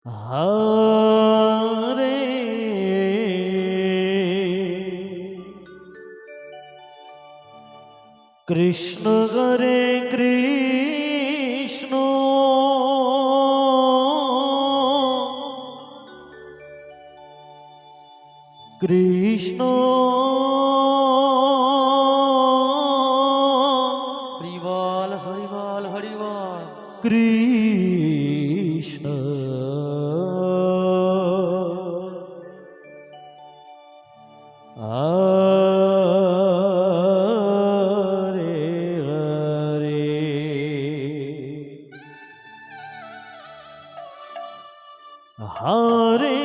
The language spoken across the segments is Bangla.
হরে কৃষ্ণ হরে কৃষ্ণ কৃষ্ণ হরিবল হরিবল হরিবল কৃষ্ণ হরে হরে হরে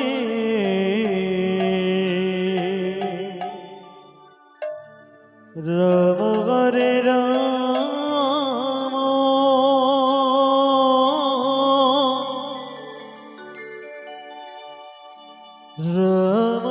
রাম হরে রাম রাম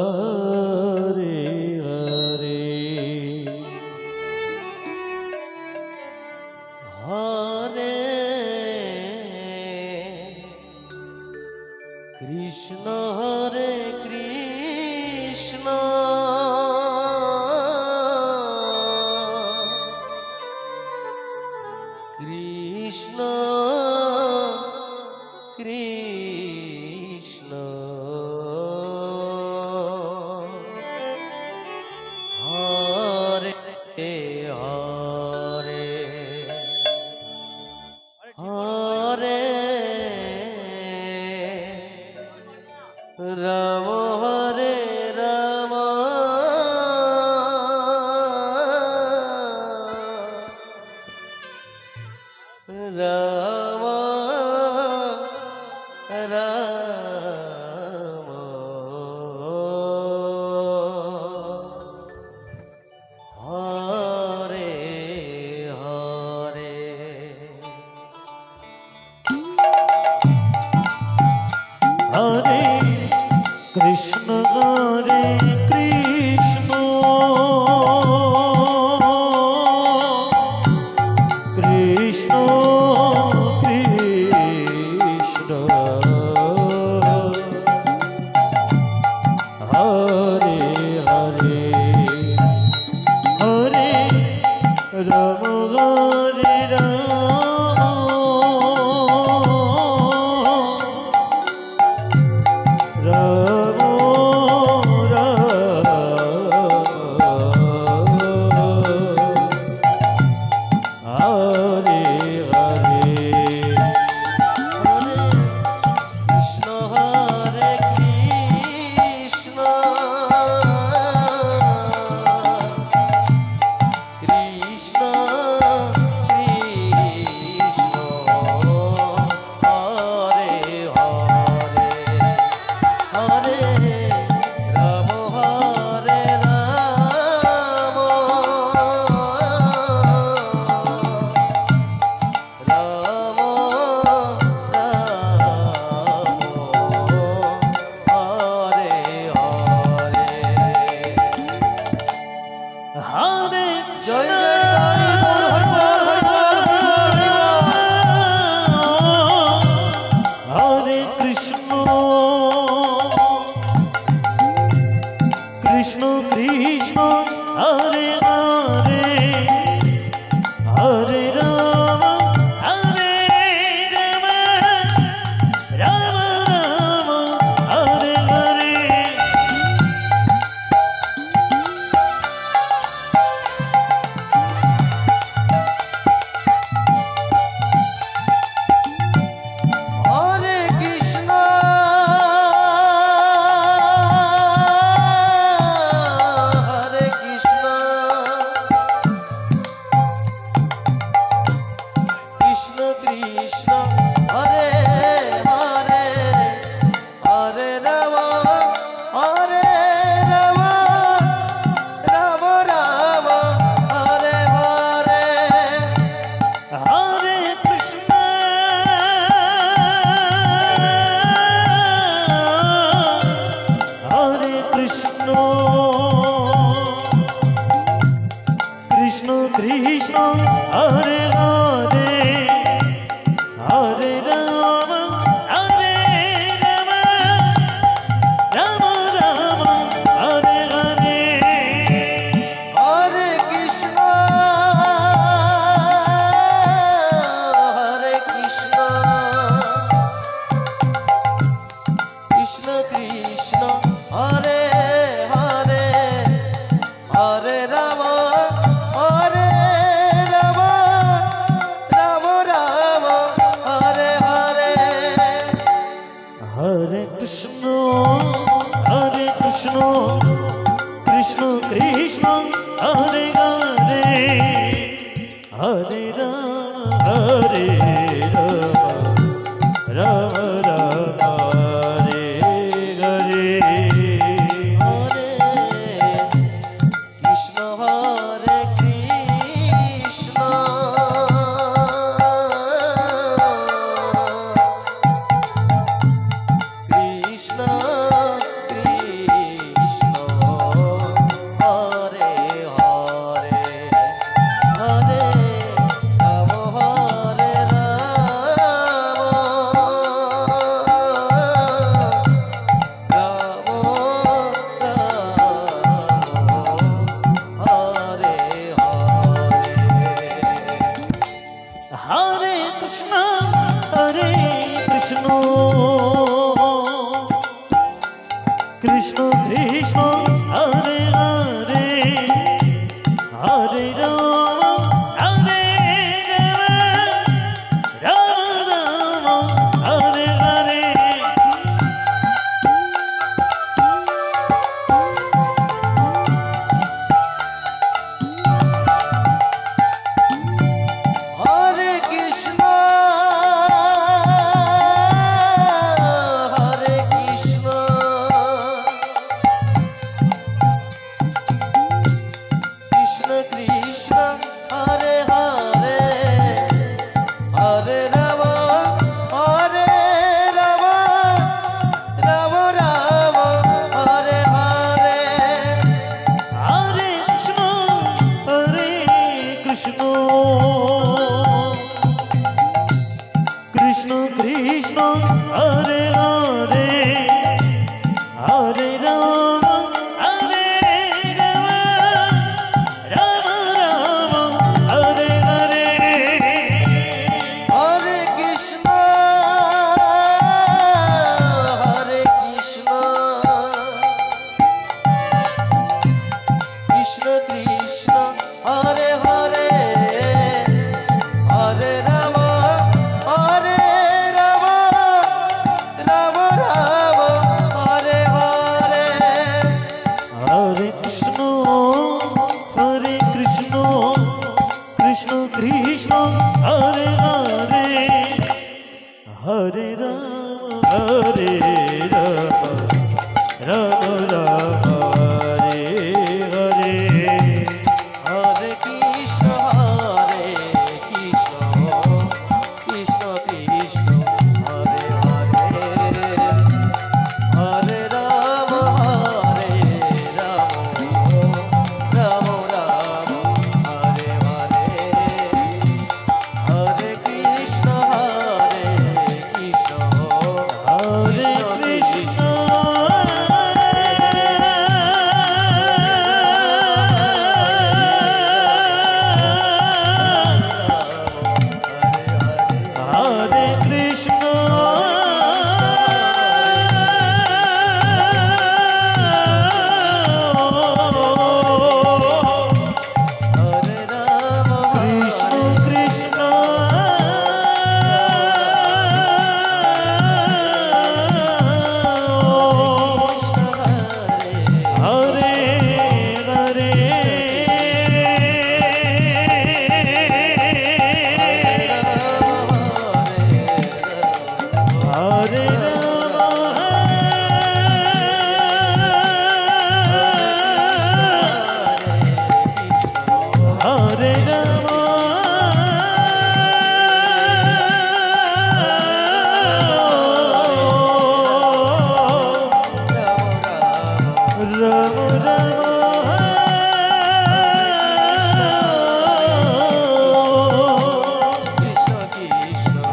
হরে হরে হরে কৃষ্ণ হরে কৃষ্ণ কৃষ্ণ কৃষ্ণ হরে হরে হরে রাম হরে রাম রাম রাম হরে হরে হরে কৃষ্ণ হরে কৃষ্ণ কৃষ্ণ কৃষ্ণ হরে হরে হরে রাম হরে রাম রাম রাম কৃষ্ণ হরে কৃষ্ণ কৃষ্ণ কৃষ্ণ হরে হরে হরে রাম হরে রাম রাম রাম হরে হরে হরে কৃষ্ণ হরে কৃষ্ণ কৃষ্ণ কৃষ্ণ হরে হরে হরে রাম হরে রাম রাম হরে হরে হরে কৃষ্ণ হরে কৃষ্ণ কৃষ্ণ কৃষ্ণ হরে হরে হরে রাম হরে রাম রাম রাম হরে হরে হরে কৃষ্ণ হরে কৃষ্ণ কৃষ্ণ কৃষ্ণ হরে হরে হরে রাম রাম রাম হরে হরে হরে কৃষ্ণ হরে কৃষ্ণ কৃষ্ণ কৃষ্ণ হরে হরে হরে রাম হরে রাম রাম রাম হরে হরে হরে কৃষ্ণ হরে কৃষ্ণ কৃষ্ণ কৃষ্ণ হরে হরে হরে রাম রাম রাম হরে হরে হরে কৃষ্ণ হরে কৃষ্ণ কৃষ্ণ কৃষ্ণ হরে হরে হরে রাম হরে রাম রাম রাম হরে হরে হরে কৃষ্ণ হরে কৃষ্ণ কৃষ্ণ কৃষ্ণ হরে হরে হরে রাম রাম রাম হরে হরে হরে কৃষ্ণ হরে কৃষ্ণ হরে কৃষ্ণ হরে কৃষ্ণ হরে রাম কৃষ্ণ কৃষ্ণ হরে হরে হরে হরে রাম রাম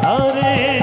হরে